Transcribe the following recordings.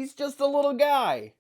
He's just a little guy.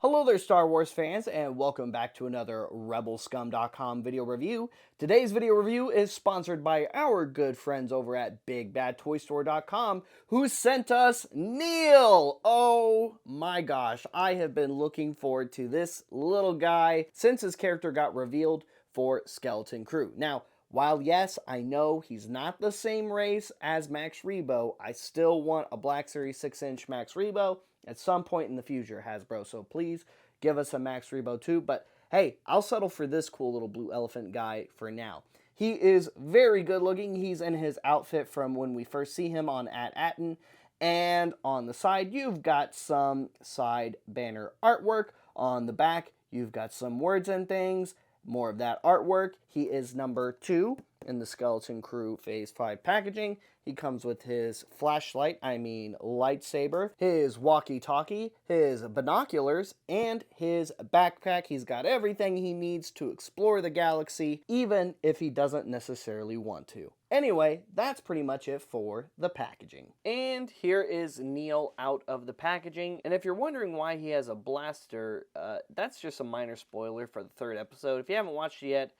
Hello there, Star Wars fans, and welcome back to another RebelScum.com video review. Today's video review is sponsored by our good friends over at BigBadToyStore.com, who sent us Neel. Oh my gosh, I have been looking forward to this little guy since his character got revealed for Skeleton Crew. Now, while yes, I know he's not the same race as Max Rebo, I still want a Black Series 6-inch Max Rebo at some point in the future, Hasbro. So please give us a Max Rebo too. But hey, I'll settle for this cool little blue elephant guy for now. He is very good looking. He's in his outfit from when we first see him on Attin. And on the side, you've got some side banner artwork. On the back, you've got some words and things. More of that artwork. He is number 2 in the Skeleton Crew Phase 5 packaging. He comes with his lightsaber, his walkie-talkie, his binoculars, and his backpack. He's got everything he needs to explore the galaxy, even if he doesn't necessarily want to. Anyway, that's pretty much it for the packaging. And here is Neel out of the packaging. And if you're wondering why he has a blaster, that's just a minor spoiler for the 3rd episode. If you haven't watched it yet,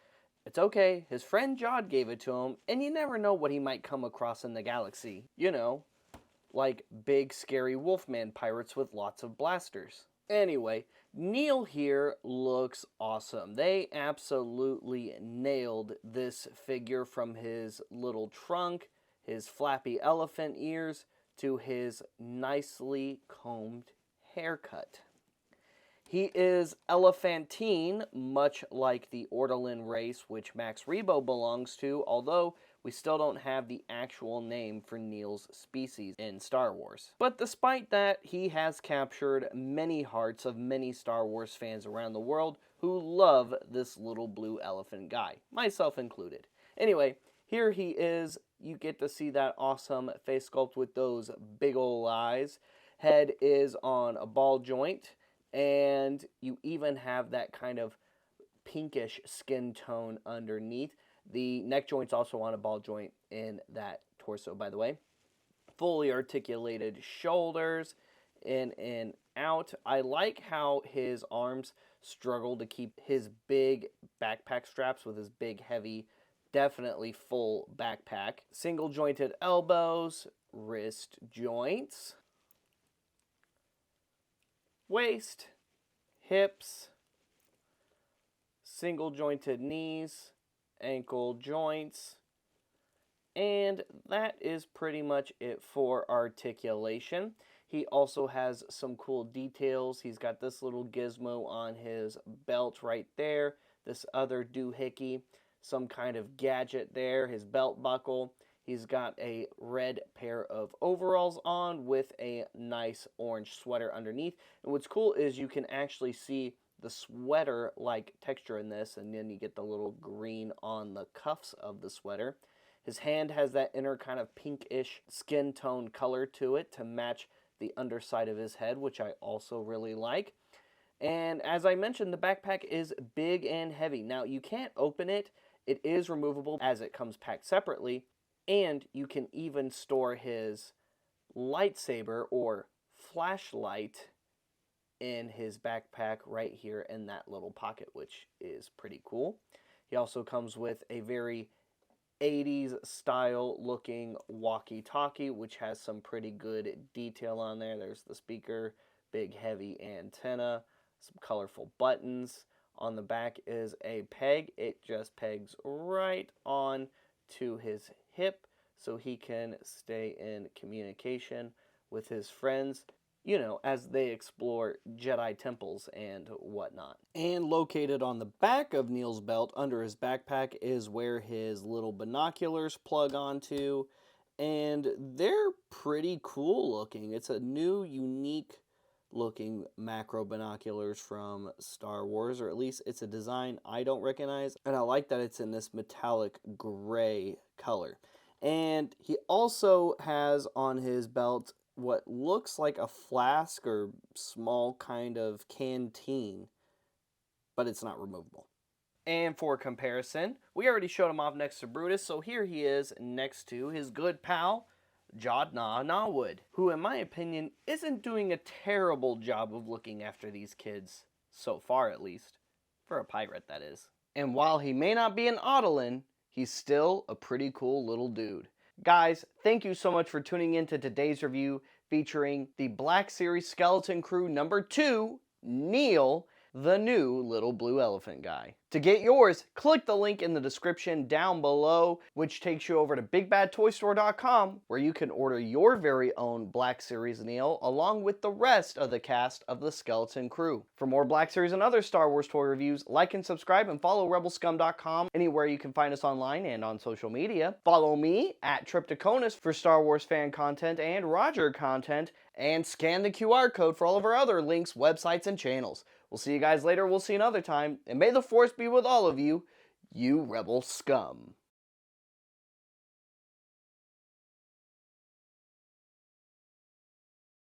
it's okay. His friend Jod gave it to him, and you never know what he might come across in the galaxy. You know, like big, scary wolfman pirates with lots of blasters. Anyway, Neel here looks awesome. They absolutely nailed this figure, from his little trunk, his flappy elephant ears, to his nicely combed haircut. He is elephantine, much like the Ortolan race which Max Rebo belongs to, although we still don't have the actual name for Neel's species in Star Wars. But despite that, he has captured many hearts of many Star Wars fans around the world who love this little blue elephant guy, myself included. Anyway, here he is. You get to see that awesome face sculpt with those big ol' eyes. Head is on a ball joint. And you even have that kind of pinkish skin tone underneath. The neck joint's also on a ball joint in that torso, by the way. Fully articulated shoulders, in and out. I like how his arms struggle to keep his big backpack straps with his big, heavy, definitely full backpack. Single jointed elbows, wrist joints, waist, hips, single jointed knees, ankle joints, and that is pretty much it for articulation. He also has some cool details. He's got this little gizmo on his belt right there, this other doohickey, some kind of gadget there, his belt buckle. He's got a red pair of overalls on with a nice orange sweater underneath. And what's cool is you can actually see the sweater-like texture in this, and then you get the little green on the cuffs of the sweater. His hand has that inner kind of pinkish skin tone color to it to match the underside of his head, which I also really like. And as I mentioned, the backpack is big and heavy. Now, you can't open it. It is removable as it comes packed separately. And you can even store his lightsaber or flashlight in his backpack right here in that little pocket, which is pretty cool. He also comes with a very 80s style looking walkie-talkie, which has some pretty good detail on there. There's the speaker, big heavy antenna, some colorful buttons. On the back is a peg. It just pegs right on to his hip so he can stay in communication with his friends, you know, as they explore Jedi temples and whatnot. And located on the back of Neel's belt under his backpack is where his little binoculars plug onto, and they're pretty cool looking. It's a new, unique looking macro binoculars from Star Wars, or at least it's a design I don't recognize, and I like that it's in this metallic gray color. And he also has on his belt what looks like a flask or small kind of canteen, but it's not removable. And for comparison, we already showed him off next to Brutus, so here he is next to his good pal, Jodna Nawood, who in my opinion isn't doing a terrible job of looking after these kids, so far at least. For a pirate, that is. And while he may not be an Odalin, he's still a pretty cool little dude. Guys, thank you so much for tuning in to today's review featuring the Black Series Skeleton Crew number 2, Neel, the new little blue elephant guy. To get yours, click the link in the description down below, which takes you over to BigBadToyStore.com, where you can order your very own Black Series Neel, along with the rest of the cast of the Skeleton Crew. For more Black Series and other Star Wars toy reviews, like and subscribe, and follow RebelScum.com anywhere you can find us online and on social media. Follow me at Triptychonus for Star Wars fan content and Roger content, and scan the QR code for all of our other links, websites, and channels. We'll see you guys later. We'll see you another time. And may the Force be with all of you, you Rebel Scum.